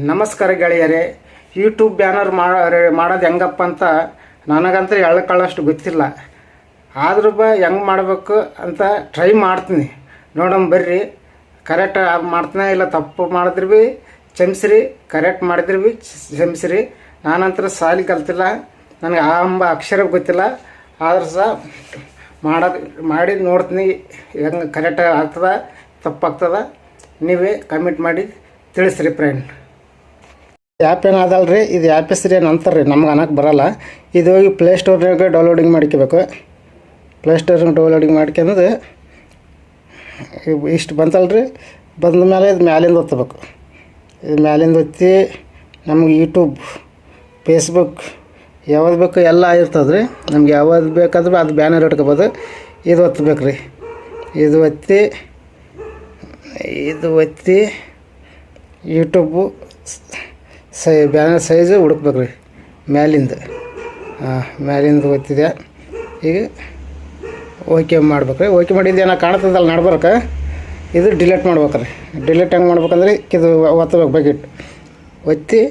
ನಮಸ್ಕಾರ ಗೆಳೆಯರೇ. YouTube banner ಮಾಡೋದು ಹೆಂಗಪ್ಪ ಅಂತ ನನಗಂತೂ ಎಳ್ಕೊಳ್ಳೋಷ್ಟು ಗೊತ್ತಿಲ್ಲ. ಆದ್ರೂ ಹೆಂಗೆ ಮಾಡಬೇಕು ಅಂತ ಟ್ರೈ ಮಾಡ್ತೀನಿ. ನೋಡೋಣ ಬರ್ರಿ. ಕರೆಕ್ಟ್ ಮಾಡ್ತೀನಿ ಇಲ್ಲ ತಪ್ಪು ಮಾಡಿದ್ರೆ ಭೀ ಕ್ಷಮಿಸ್ರಿ, ಕರೆಕ್ಟ್ ಮಾಡಿದ್ರೆ ಭೀ ಕ್ಷಮಿಸ್ರಿ. ನಾನಂತರ ಸಾಲಿ ಕಲ್ತಿಲ್ಲ, ನನಗೆ ಆ ಎಂಬ ಅಕ್ಷರ ಗೊತ್ತಿಲ್ಲ. ಆದ್ರೂ ಸಹ ಮಾಡಿ ನೋಡ್ತೀನಿ ಹೆಂಗೆ ಕರೆಕ್ಟ್ ಆಗ್ತದ ತಪ್ಪಾಗ್ತದ. ನೀವೇ ಕಮೆಂಟ್ ಮಾಡಿ ತಿಳಿಸ್ರಿ ಫ್ರೆಂಡ್. ಆ್ಯಪ್ ಏನದಲ್ರಿ, ಇದು ಆ್ಯಪ್ ಹೆಸ್ರು ಏನು ಅಂತಾರೆ ರೀ, ನಮ್ಗೆ ಅನ್ನಕ್ಕೆ ಬರೋಲ್ಲ. ಇದು ಹೋಗಿ ಪ್ಲೇಸ್ಟೋರ್ನಾಗ ಡೌನ್ಲೋಡಿಂಗ್ ಮಾಡ್ಕೋಬೇಕು. ಪ್ಲೇಸ್ಟೋರ್ನಾಗ ಡೌನ್ಲೋಡಿಂಗ್ ಮಾಡ್ಕೊಂಡು ಇಷ್ಟು ಬಂತಲ್ರಿ, ಬಂದ ಮೇಲೆ ಇದು ಮ್ಯಾಲಿಂದ ಒತ್ತಬೇಕು. ಇದು ಮ್ಯಾಲಿಂದ ಒತ್ತಿ ನಮ್ಗೆ ಯೂಟ್ಯೂಬ್, ಫೇಸ್ಬುಕ್ ಯಾವ್ದು ಬೇಕು ಎಲ್ಲ ಇರ್ತದೆ ರೀ. ನಮ್ಗೆ ಯಾವ್ದು ಬೇಕಾದ್ರೂ ಅದು ಬ್ಯಾನರ್ ಇಟ್ಕೋಬೋದು. ಇದು ಒತ್ತಬೇಕು ರೀ. ಇದು ಒತ್ತಿ ಯೂಟ್ಯೂಬು ಬ್ಯಾನರ್ ಸೈಜು ಹುಡುಕ್ಬೇಕು ರೀ ಮ್ಯಾಲಿಂದ. ಮ್ಯಾಲಿಂದ ಒತ್ತಿದೆ. ಈಗ ಓಕೆ ಮಾಡ್ಬೇಕು ರೀ. ಓಕೆ ಮಾಡಿದ್ದು ಏನೋ ಕಾಣ್ತದಲ್ಲ ನಡ್ಬರ್ಕ, ಇದು ಡಿಲೀಟ್ ಮಾಡ್ಬೇಕು ರೀ. ಡಿಲೀಟ್ ಹೆಂಗೆ ಮಾಡ್ಬೇಕಂದ್ರೆ ಇದು ಒತ್ತಬೇಕು ಬಕೆಟ್ ಒತ್ತಿ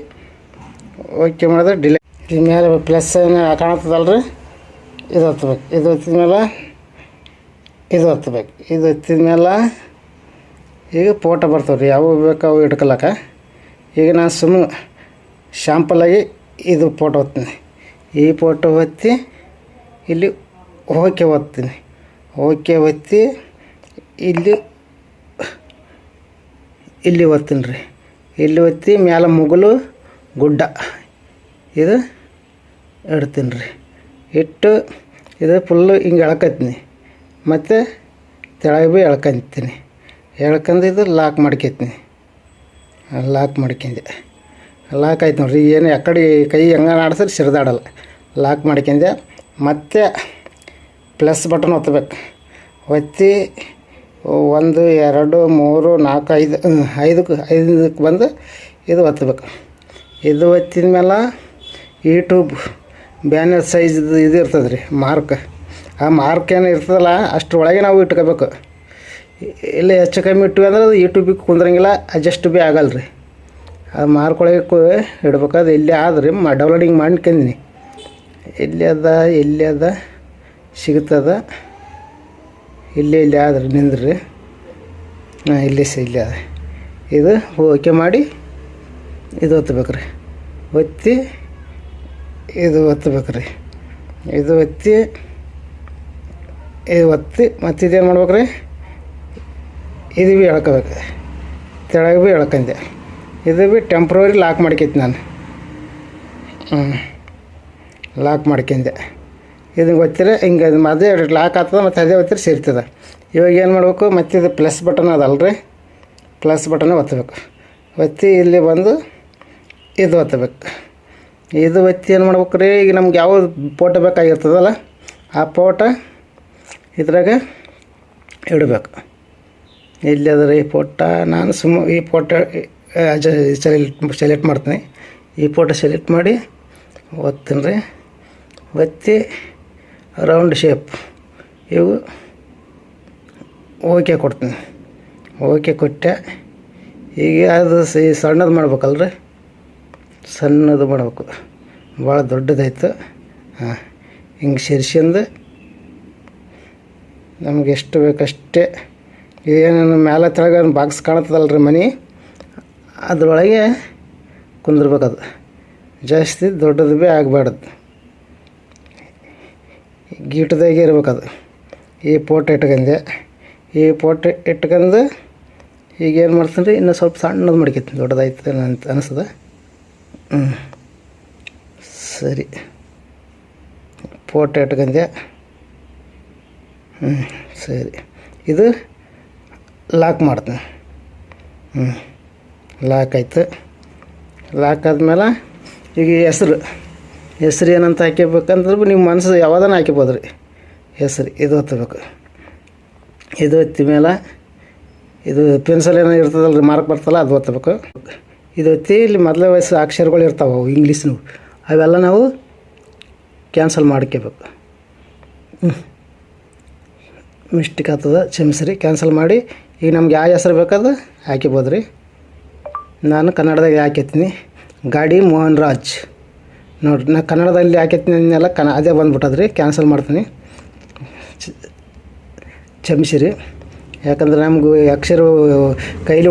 ಓಕೆ ಮಾಡಿದ್ರೆ ಡಿಲೀಟ್. ಈ ಮೇಲೆ ಪ್ಲಸ್ ಏನು ಕಾಣ್ತದಲ್ಲ ರೀ, ಇದು ಒತ್ತಬೇಕು. ಇದು ಒತ್ತಿದ ಮೇಲೆ ಇದು ಒತ್ತಬೇಕು. ಇದು ಒತ್ತಿದ ಮೇಲೆ ಈಗ ಫೋಟೋ ಬರ್ತವೆ ರೀ, ಯಾವ ಬೇಕು ಅವು ಇಟ್ಕೊಳಕ್ಕೆ. ಈಗ ನಾನು ಸುಮ್ಮನೆ ಶಾಂಪಲಾಗಿ ಇದು ಫೋಟೋ ಒತ್ತೀನಿ. ಈ ಫೋಟೋ ಒತ್ತಿ ಇಲ್ಲಿ ಓಕೆ ಒತ್ತೀನಿ. ಓಕೆ ಒತ್ತಿ ಇಲ್ಲಿ ಒತ್ತೀನಿ ರೀ. ಇಲ್ಲಿ ಒತ್ತಿ ಮ್ಯಾಲೆ ಮುಗುಲು ಗುಡ್ಡ ಇದು ಇಡ್ತೀನಿ ರೀ. ಇಟ್ಟು ಇದು ಫುಲ್ಲು ಹಿಂಗೆ ಎಳ್ಕೊತೀನಿ. ಮತ್ತು ತೆಳಗೆ ಭೀ ಎಳ್ಕೊಂತೀನಿ. ಎಳ್ಕೊಂಡು ಇದು ಲಾಕ್ ಮಾಡ್ಕೊತೀನಿ. ಲಾಕ್ ಮಾಡ್ಕೊಂಡೆ. ಲಾಕ್ ಆಯ್ತು ನೋಡ್ರಿ. ಏನು ಕಡೆ ಕೈ ಹೆಂಗೆ ಆಡಿಸಿದ್ರೆ ಸಿರಿದಾಡಲ್ಲ. ಲಾಕ್ ಮಾಡ್ಕೊಂಡೆ. ಮತ್ತೆ ಪ್ಲಸ್ ಬಟನ್ ಒತ್ತಬೇಕು. ಒತ್ತಿ 1 2 3 4 5 ಬಂದು ಇದು ಒತ್ತಬೇಕು. ಇದು ಒತ್ತಿದ ಮೇಲೆ ಯೂಟ್ಯೂಬ್ ಬ್ಯಾನರ್ ಸೈಜ್ ಇದು ಇರ್ತದೆ ರೀ, ಮಾರ್ಕ್. ಆ ಮಾರ್ಕ್ ಏನು ಇರ್ತದಲ್ಲ ಅಷ್ಟರೊಳಗೆ ನಾವು ಇಟ್ಕೋಬೇಕು. ಇಲ್ಲ ಹೆಚ್ಚು ಕಮ್ಮಿ ಇಟ್ವಿ ಅಂದ್ರೆ ಅದು ಯೂಟ್ಯೂಬಿಗೆ ಕುಂದ್ರಂಗಿಲ್ಲ, ಅಡ್ಜಸ್ಟ್ ಭೀ ಆಗಲ್ಲ ರೀ. ಅದು ಮಾರ್ಕೊಳಗೆ ಇಡ್ಬೇಕು. ಅದು ಇಲ್ಲಿ ಆದ್ರಿ ಡೌನ್ಲೋಡಿಂಗ್ ಮಾಡ್ಕೊಂಡಿನಿ. ಎಲ್ಲಿ ಅದ ಸಿಗ್ತದ. ಇಲ್ಲಿ ಆದ್ರಿ ನಿಂದ್ರಿ. ಇಲ್ಲಿ ಅದ. ಇದು ಓಕೆ ಮಾಡಿ ಇದು ಒತ್ತಬೇಕು ರೀ. ಒತ್ತಿ ಇದು ಒತ್ತಬೇಕು ರೀ. ಇದು ಒತ್ತಿ ಮತ್ತು ಇದೇನು ಮಾಡ್ಬೇಕು ರೀ, ಇದು ಭೀ ಎಳ್ಕೋಬೇಕು. ತೆಳಗೆ ಭೀ ಎಳ್ಕೊಂಡೆ. ಇದು ಭೀ ಟೆಂಪ್ರವರಿ ಲಾಕ್ ಮಾಡ್ಕೈತಿ ನಾನು. ಲಾಕ್ ಮಾಡ್ಕೊಂಡೆ. ಇದು ಗೊತ್ತಿರ ಹಿಂಗೆ ಅದು ಅದೇ ಲಾಕ್ ಆಗ್ತದೆ. ಮತ್ತು ಅದೇ ಒತ್ತಿರ ಸೇರ್ತದೆ. ಇವಾಗ ಏನು ಮಾಡಬೇಕು, ಮತ್ತು ಇದು ಪ್ಲಸ್ ಬಟನ್ ಅದಲ್ಲ ರೀ, ಪ್ಲಸ್ ಬಟನ್ ಒತ್ತಬೇಕು. ಒತ್ತಿ ಇಲ್ಲಿ ಬಂದು ಇದು ಒತ್ತಬೇಕು. ಇದು ಒತ್ತಿ ಏನು ಮಾಡ್ಬೇಕು ರೀ, ಈಗ ನಮ್ಗೆ ಯಾವ ಫೋಟೋ ಬೇಕಾಗಿರ್ತದಲ್ಲ ಆ ಫೋಟೋ ಇದ್ರಾಗ ಇಡಬೇಕು. ಎಲ್ಲಿ ಅದ ರೀ ಫೋಟೋ, ನಾನು ಈ ಫೋಟೋ ಸೆಲೆಕ್ಟ್ ಮಾಡ್ತೀನಿ. ಈ ಫೋಟೋ ಸೆಲೆಕ್ಟ್ ಮಾಡಿ ಒತ್ತೀನಿ ರೀ. ಒತ್ತಿ ರೌಂಡ್ ಶೇಪ್ ಇವು ಓಕೆ ಕೊಡ್ತೀನಿ. ಓಕೆ ಕೊಟ್ಟೆ. ಈಗ ಅದು ಸಣ್ಣದು ಮಾಡ್ಬೇಕಲ್ರಿ, ಸಣ್ಣದು ಮಾಡಬೇಕು. ಭಾಳ ದೊಡ್ಡದಾಯ್ತು. ಹಿಂಗೆ ಸೇರ್ಸ್ಕೊಂಡು ನಮ್ಗೆ ಎಷ್ಟು ಬೇಕಷ್ಟೇ. ಏನೇನು ಮೇಲೆ ತೆಳಗೆ ಬಾಕ್ಸ್ ಕಾಣ್ತದಲ್ಲ ರೀ ಮನೆ, ಅದರೊಳಗೆ ಕುಂದಿರ್ಬೇಕದು. ಜಾಸ್ತಿ ದೊಡ್ಡದು ಭೀ ಆಗಬಾರ್ದು, ಗೀಟದಾಗೆ ಇರ್ಬೇಕದು. ಈ ಫೋಟೋ ಇಟ್ಕೊಂಡೆ. ಈ ಫೋಟೋ ಇಟ್ಕೊಂಡು ಈಗೇನು ಮಾಡ್ತೀನಿ ರೀ, ಇನ್ನೂ ಸ್ವಲ್ಪ ಸಣ್ಣದು ಮಾಡ್ಕೊತೀನಿ. ದೊಡ್ಡದಾಯ್ತು ಅಂತ ಅನಿಸ್ತದೆ. ಸರಿ, ಫೋಟೋ ಇಟ್ಕೊಂಡೆ. ಸರಿ, ಇದು ಲಾಕ್ ಮಾಡ್ತೀನಿ. ಲಾಕ್ ಆಯ್ತು. ಲಾಕ್ ಆದ್ಮೇಲೆ ಈಗ ಹೆಸ್ರು ಏನಂತ ಹಾಕಿಬೇಕಂದ್ರೆ ನಿಮ್ಮ ಮನಸ್ಸು ಯಾವುದನ್ನ ಹಾಕಿಬೋದು ರೀ. ಹೆಸ್ರು ಇದು ಒತ್ತಬೇಕು. ಇದು ಒತ್ತಿ ಮೇಲೆ ಇದು ಪೆನ್ಸಿಲ್ ಏನೋ ಇರ್ತದಲ್ಲ ರೀ, ಮಾರ್ಕ್ ಬರ್ತಲ್ಲ, ಅದು ಒತ್ತಬೇಕು. ಇದು ಒತ್ತಿ ಇಲ್ಲಿ ಮೊದಲೇ ವಯಸ್ಸು ಅಕ್ಷರಗಳು ಇರ್ತಾವೆ, ಅವು ಇಂಗ್ಲೀಷ್ನವು, ಅವೆಲ್ಲ ನಾವು ಕ್ಯಾನ್ಸಲ್ ಮಾಡ್ಕೋಬೇಕು. ಮಿಸ್ಟೇಕ್ ಆಗ್ತದೆ, ಕ್ಷಮಿಸ್ರಿ. ಕ್ಯಾನ್ಸಲ್ ಮಾಡಿ ಈಗ ನಮ್ಗೆ ಯಾವ ಹೆಸ್ರು ಬೇಕಾದ್ರೆ ಹಾಕಿಬೋದು ರೀ. ನಾನು ಕನ್ನಡದಾಗ ಹಾಕೈತೀನಿ ಗಾಡಿ ಮೋಹನ್ ರಾಜ್ ನೋಡಿರಿ. ನಾನು ಕನ್ನಡದಲ್ಲಿ ಹಾಕೈತೀನಿ ಅನ್ನೆಲ್ಲ ಅದೇ ಬಂದುಬಿಟ್ಟದ್ರಿ. ಕ್ಯಾನ್ಸಲ್ ಮಾಡ್ತೀನಿ, ಕ್ಷಮಿಸಿರಿ. ಯಾಕಂದ್ರೆ ನಮಗೂ ಅಕ್ಷರ ಕೈಲಿ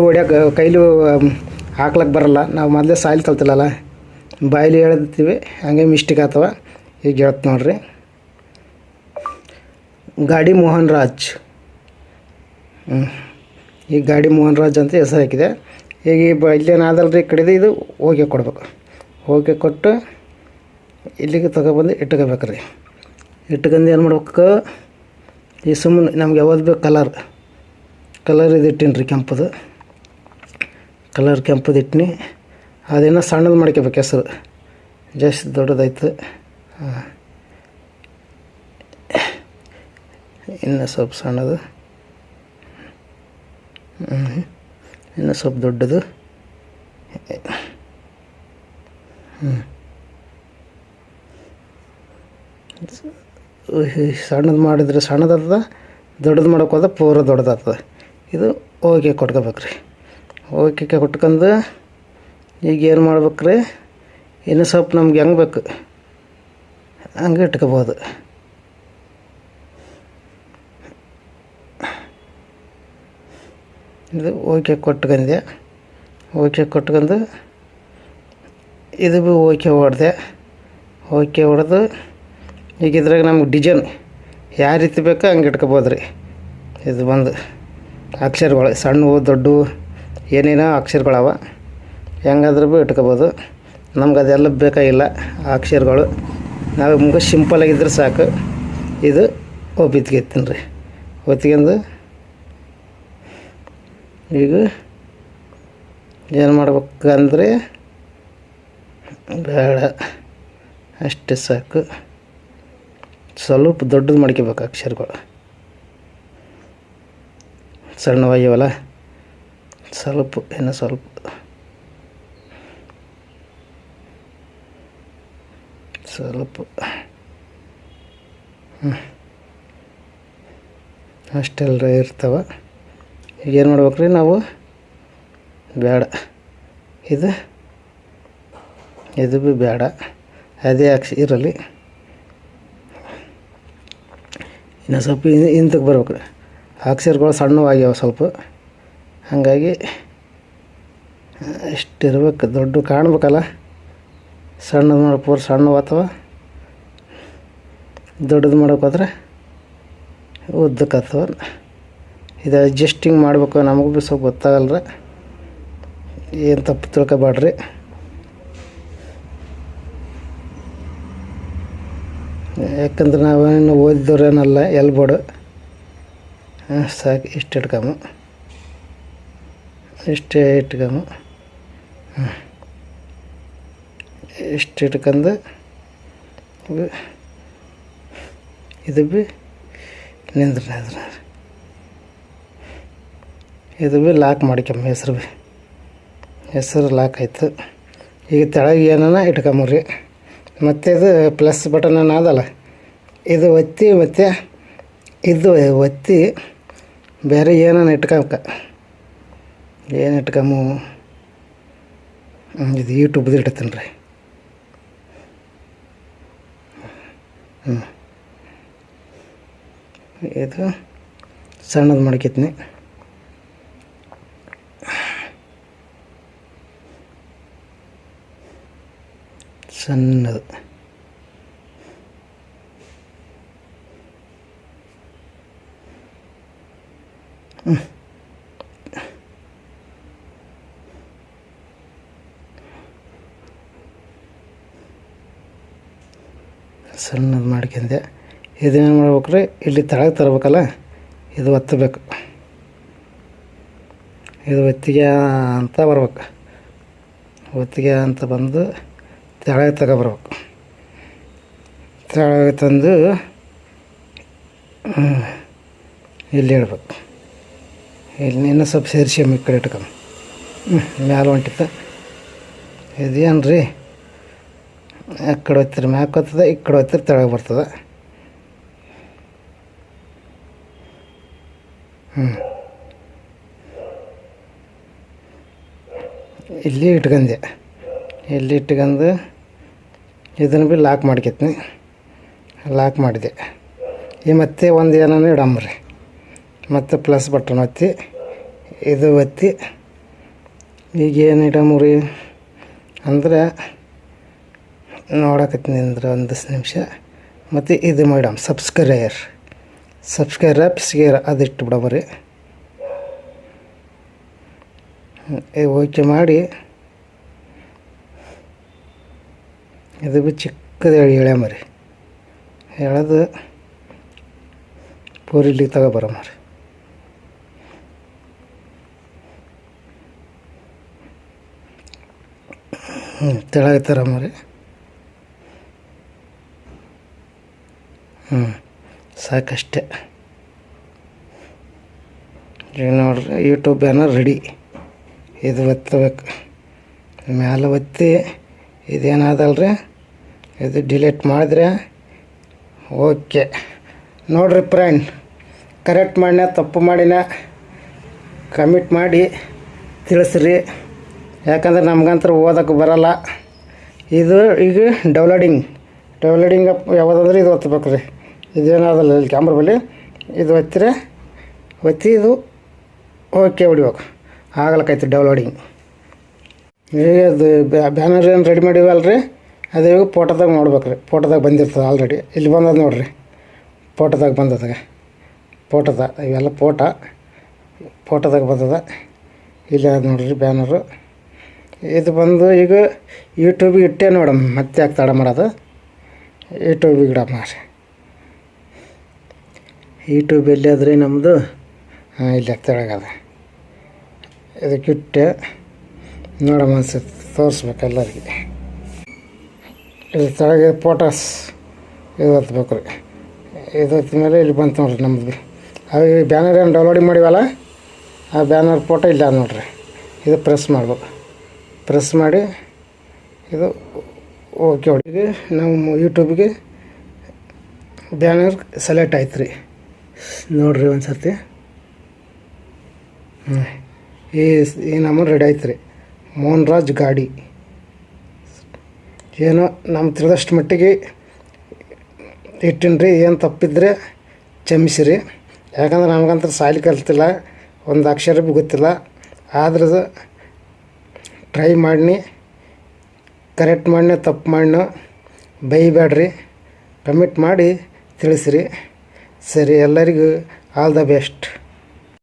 ಹಾಕ್ಲಕ್ಕೆ ಬರಲ್ಲ. ನಾವು ಮೊದಲೇ ಸಾಯಿಲ್ ಕಲ್ತಿಲ್ಲಲ್ಲ, ಬಾಯಲ್ಲಿ ಹೇಳ್ತೀವಿ, ಹಂಗೆ ಮಿಸ್ಟೇಕ್ ಆಗ್ತವ. ಈಗ ಹೇಳ್ತು ನೋಡ್ರಿ, ಗಾಡಿ ಮೋಹನ್ ರಾಜ್. ಈ ಗಾಡಿ ಮೋಹನ್ ರಾಜ್ ಅಂತ ಹೆಸರು ಹಾಕಿದೆ. ಈಗ ಇಲ್ಲೇನಾದಲ್ರಿ ಈ ಕಡೆದು ಇದು ಹೋಗಿ ಕೊಡ್ಬೇಕು. ಹೋಗಿ ಕೊಟ್ಟು ಇಲ್ಲಿಗೆ ತಗೊಬಂದು ಇಟ್ಕೋಬೇಕು ರೀ. ಇಟ್ಕೊಂಡು ಏನು ಮಾಡ್ಬೇಕು, ಈ ಸುಮ್ಮನೆ ನಮ್ಗೆ ಯಾವ್ದು ಬೇಕು ಕಲರ್ ಇದು ಇಟ್ಟೀನಿ ರೀ, ಕೆಂಪುದು ಇಟ್ಟಿನಿ. ಅದೇನೋ ಸಣ್ಣದು ಮಾಡ್ಕೋಬೇಕು, ಹೆಸರು ಜಾಸ್ತಿ ದೊಡ್ಡದಾಯ್ತು. ಇನ್ನು ಸ್ವಲ್ಪ ಸಣ್ಣದು, ಇನ್ನು ಸ್ವಲ್ಪ ದೊಡ್ಡದು. ಸಣ್ಣದು ಮಾಡಿದ್ರೆ ಸಣ್ಣದಾಗ್ತದ, ದೊಡ್ಡದು ಮಾಡೋಕೆ ಹೋದ್ರೆ ಪೂರ ದೊಡ್ಡದಾಗ್ತದೆ. ಇದು ಓಕೆ ಕೊಟ್ಕೋಬೇಕು ರೀ. ಓಕೆ ಕೊಟ್ಕೊಂಡು ಈಗ ಏನು ಮಾಡ್ಬೇಕು ರೀ, ಇನ್ನು ಸ್ವಲ್ಪ ನಮ್ಗೆ ಹೆಂಗೆ ಬೇಕು ಹಂಗೆ ಇಟ್ಕೋಬೋದು. ಇದು ಓಕೆ ಕೊಟ್ಕೊಂಡೆ. ಓಕೆ ಕೊಟ್ಕೊಂಡು ಇದು ಭೀ ಓಕೆ ಹೊಡೆದು ಈಗ ಇದ್ರಾಗ ನಮ್ಗೆ ಡಿಸೈನ್ ಯಾವ ರೀತಿ ಬೇಕೋ ಹಂಗೆ ಇಟ್ಕೋಬೋದು ರೀ. ಇದು ಬಂದು ಅಕ್ಷರಗಳು ಸಣ್ಣವು ದೊಡ್ಡವು ಏನೇನೋ ಅಕ್ಷರಗಳವ, ಹೆಂಗಾದ್ರೂ ಭೀ ಇಟ್ಕೋಬೋದು. ನಮ್ಗೆ ಅದೆಲ್ಲ ಬೇಕಾಗಿಲ್ಲ ಆ ಅಕ್ಷರಗಳು. ನಾವು ನಮ್ಗೆ ಸಿಂಪಲಾಗಿದ್ದರೆ ಸಾಕು. ಇದು ಬಿತ್ಕೊತೀನಿ ರೀ. ಹೊತ್ಕೊಂಡು ಈಗ ಏನು ಮಾಡ್ಬೇಕಂದ್ರೆ ಬೇಡ, ಅಷ್ಟೇ ಸಾಕು. ಸ್ವಲ್ಪ ದೊಡ್ಡದು ಮಾಡ್ಕೋಬೇಕು ಅಕ್ಷರಗಳು, ಸಣ್ಣವಾಗಿವಲ್ಲ, ಇನ್ನು ಸ್ವಲ್ಪ ಅಷ್ಟೆಲ್ಲ ಇರ್ತವೆ. ಈಗ ಏನು ಮಾಡ್ಬೇಕು ರೀ ನಾವು, ಬೇಡ ಇದು ಭೀ ಬೇಡ, ಅದೇ ಇರಲಿ. ಇನ್ನು ಸ್ವಲ್ಪ ಇಂತಕ್ಕೆ ಬರ್ಬೇಕು ರೀ. ಅಕ್ಷರಗಳು ಸಣ್ಣವಾಗ್ಯಾವ ಸ್ವಲ್ಪ, ಹಾಗಾಗಿ ಇಷ್ಟಿರ್ಬೇಕು. ದೊಡ್ಡ ಕಾಣ್ಬೇಕಲ್ಲ, ಸಣ್ಣದು ಮಾಡೋಕೆ ಸಣ್ಣವು ಅಥವಾ ದೊಡ್ಡದು ಮಾಡೋಕ್ಕೋದ್ರೆ ಉದ್ದಕ್ಕೆ ಆಗ್ತವ. ಇದು ಅಡ್ಜಸ್ಟಿಂಗ್ ಮಾಡಬೇಕು. ನಮಗೂ ಭೀ ಸ್ವಲ್ಪ ಗೊತ್ತಾಗಲ್ರ, ಏನು ತಪ್ಪು ತಿಳ್ಕೊಬೇಡ್ರಿ. ಯಾಕಂದ್ರೆ ನಾವೇನು ಓದಿದವ್ರೇನಲ್ಲ, ಬೋರ್ಡು ಸಾಕು. ಇಷ್ಟೇ ಇಟ್ಕಮ್ಮ ಇಷ್ಟು ಇಟ್ಕೊಂಡು ಇದು ಭೀ ನಿಂದ್ರಿ. ಇದು ಭೀ ಲಾಕ್ ಮಾಡ್ಕೊಂಬ, ಹೆಸರು ಲಾಕ್ ಆಯಿತು. ಈಗ ತೆಳಗೆ ಏನಾನ ಇಟ್ಕೊಂಬರಿ. ಮತ್ತು ಇದು ಪ್ಲಸ್ ಬಟನ್ ಅದಲ್ಲ, ಇದು ಒತ್ತಿ ಮತ್ತು ಇದು ಒತ್ತಿ ಬೇರೆ ಏನಾನ ಇಟ್ಕೊಬೇಕು. ಏನು ಇಟ್ಕೊಂಬು, ಇದು ಯೂಟ್ಯೂಬ್ದು ಇಡ್ತೀನಿ ರೀ. ಇದು ಸಣ್ಣದು ಮಾಡ್ಕೊತೀನಿ. ಸಣ್ಣದು ಸಣ್ಣದು ಮಾಡ್ಕೊಂಡೆ. ಇದೇನು ಮಾಡ್ಬೇಕು ರೀ, ಇಲ್ಲಿ ತೆಳಗೆ ತರಬೇಕಲ್ಲ, ಇದು ಒತ್ತಬೇಕು. ಇದು ಒತ್ತಿಗೆ ಅಂತ ಬರ್ಬೇಕು. ಒತ್ತಿಗೆ ಅಂತ ಬಂದು ತೆಳಗೆ ತಗೊಬರ್ಬೇಕು. ತೆಳಗೆ ತಂದು ಇಲ್ಲಿ ಇಡ್ಬೇಕು. ಇಲ್ಲಿ ಇನ್ನೂ ಸ್ವಲ್ಪ ಸೇರಿಸಿ ಈ ಕಡೆ ಇಟ್ಕೊಂಡು ಮ್ಯಾಲೆ ಹೊಂಟಿತ್ತ. ಇದೇನು ರೀ, ಆ ಕಡೆ ಒತ್ತಿರ ಮ್ಯಾಕೆ ಬರ್ತದೆ, ಈ ಕಡೆ ಒತ್ತಿರ ತೆಳಗೆ ಬರ್ತದೆ. ಇಲ್ಲಿ ಇಟ್ಕೊಂಡೆ. ಇಲ್ಲಿ ಇಟ್ಕೊಂಡು ಇದನ್ನು ಭೀ ಲಾಕ್ ಮಾಡ್ಕೊತೀನಿ. ಲಾಕ್ ಮಾಡಿದೆ. ಈ ಮತ್ತೆ ಒಂದು ಏನೋ ಇಡಂಬ್ರಿ. ಮತ್ತು ಪ್ಲಸ್ ಬಟನ್ ಒತ್ತಿ ಇದು ಒತ್ತಿ ಈಗ ಏನು ಇಡಮ್ರಿ ಅಂದರೆ ನೋಡಕತ್ತೀನಿ ಅಂದ್ರೆ ಒಂದು ನಿಮಿಷ. ಮತ್ತು ಇದು ಮೇಡಮ್ ಸಬ್ಸ್ಕ್ರೈಬ್ ಅದು ಇಟ್ಟು ಬಿಡಮ್ರಿ. ಓಕೆ ಮಾಡಿ ಇದು ಭೀ ಚಿಕ್ಕದು ಎಳ್ಯಾಮರಿ. ಎಳೆದು ಪೂರಿಲಿಗೆ ತಗೊಬರಮ್ರಿ. ತೆಳಗೆ ತರಮ್ರಿ. ಸಾಕಷ್ಟೆ. ಈಗ ನೋಡ್ರಿ ಯೂಟ್ಯೂಬ್ ಬ್ಯಾನರ್ ರೆಡಿ. ಇದು ಒತ್ತಬೇಕು. ಮ್ಯಾಲೆ ಒತ್ತಿ ಇದೇನಾದಲ್ರಿ ಇದು ಡಿಲೀಟ್ ಮಾಡಿದ್ರೆ ಓಕೆ. ನೋಡಿರಿ ಫ್ರೆಂಡ್, ಕರೆಕ್ಟ್ ಮಾಡಿನ ತಪ್ಪು ಮಾಡಿನ ಕಮಿಟ್ ಮಾಡಿ ತಿಳಿಸ್ರಿ. ಯಾಕಂದ್ರೆ ನಮ್ಗಂತೂ ಓದೋಕ್ಕೆ ಬರೋಲ್ಲ. ಇದು ಈಗ ಡೌನ್ಲೋಡಿಂಗ್ ಯಾವುದಂದ್ರೆ ಇದು ಒತ್ತಬೇಕು ರೀ. ಇದೇನಾದಲ್ಲ ಇಲ್ಲಿ ಕ್ಯಾಮ್ರಾ ಬಳಿ ಇದು ಒತ್ತಿ ಇದು ಓಕೆ ಹೊಡಿಬೇಕು. ಆಗಲಕ್ಕೈತಿ ಡೌನ್ಲೋಡಿಂಗ್. ಈಗ ಅದು ಬ್ಯಾನರ್ ಏನು ರೆಡಿ ಮಾಡಿವಲ್ರಿ, ಅದು ಈಗ ಫೋಟೋದಾಗ ನೋಡ್ಬೇಕು ರೀ. ಫೋಟೋದಾಗ ಬಂದಿರ್ತದೆ ಆಲ್ರೆಡಿ. ಇಲ್ಲಿ ಬಂದದ ನೋಡಿರಿ, ಫೋಟೋದಾಗ ಬಂದದಾಗ ಇವೆಲ್ಲ ಫೋಟೋದಾಗ ಬಂದದ. ಇಲ್ಲಿ ಅದು ನೋಡಿರಿ ಬ್ಯಾನರು. ಇದು ಬಂದು ಈಗ ಯೂಟ್ಯೂಬಿಗೆ ಇಟ್ಟೆ ನೋಡಮ್ಮ. ಮತ್ತೆ ಯಾಕೆ ತಡ ಮಾಡೋದು, ಯೂಟ್ಯೂಬಿಗೆ ಇಡಮ್ಮ ರೀ. ಯೂಟ್ಯೂಬ್ ಎಲ್ಲಿ ಆದ್ರಿ ನಮ್ಮದು? ಇಲ್ಲಿ ತೆಳಗದ. ಇದಕ್ಕೆ ಇಟ್ಟೆ ನೋಡಮ್ಮ ಅನ್ಸುತ್ತೆ, ತೋರಿಸ್ಬೇಕು ಎಲ್ಲರಿಗೆ. ಇದು ತೆಳಗೆ ಫೋಟೋಸ್ ಇದು ಒತ್ತಬೇಕು ರೀ. ಇದು ಹೊತ್ತಿದ ಮೇಲೆ ಇಲ್ಲಿ ಬಂತು ನೋಡಿರಿ ನಮ್ಮದು. ಅವಾಗ ಬ್ಯಾನರ್ ಏನು ಡೌನ್ಲೋಡಿಂಗ್ ಮಾಡಿವಲ್ಲ, ಆ ಬ್ಯಾನರ್ ಫೋಟೋ ಇಲ್ಲ ನೋಡಿರಿ. ಇದು ಪ್ರೆಸ್ ಮಾಡ್ಬೇಕು. ಪ್ರೆಸ್ ಮಾಡಿ ಇದು ಓಕೆ ಹೊಡಿ. ನಮ್ಮ ಯೂಟ್ಯೂಬಿಗೆ ಬ್ಯಾನರ್ ಸೆಲೆಕ್ಟ್ ಆಯ್ತು ರೀ. ನೋಡಿರಿ ಒಂದು ಸರ್ತಿ. ಈ ನಮ್ಮ ರೆಡಿ ಆಯ್ತು ರೀ. ಮೋಹನ್ ರಾಜ್ ಗಾಡಿ. ಏನೋ ನಮ್ಮ ತಿಳಿದಷ್ಟು ಮಟ್ಟಿಗೆ ಇಟ್ಟಿನಿ ರೀ. ಏನು ತಪ್ಪಿದ್ರೆ ಕ್ಷಮಿಸಿರಿ. ಯಾಕಂದ್ರೆ ನಮಗಂತ ಸಾಲಿ ಕಲ್ತಿಲ್ಲ, ಒಂದು ಅಕ್ಷರ ಭೀ ಗೊತ್ತಿಲ್ಲ. ಆದ್ರೆ ಟ್ರೈ ಮಾಡಿ ಕರೆಕ್ಟ್ ಮಾಡಿ ತಪ್ಪು ಮಾಡಿ ಬೈಬೇಡ್ರಿ. ಕಮಿಟ್ ಮಾಡಿ ತಿಳಿಸ್ರಿ. ಸರಿ, ಎಲ್ಲರಿಗೂ ಆಲ್ ದ ಬೆಸ್ಟ್.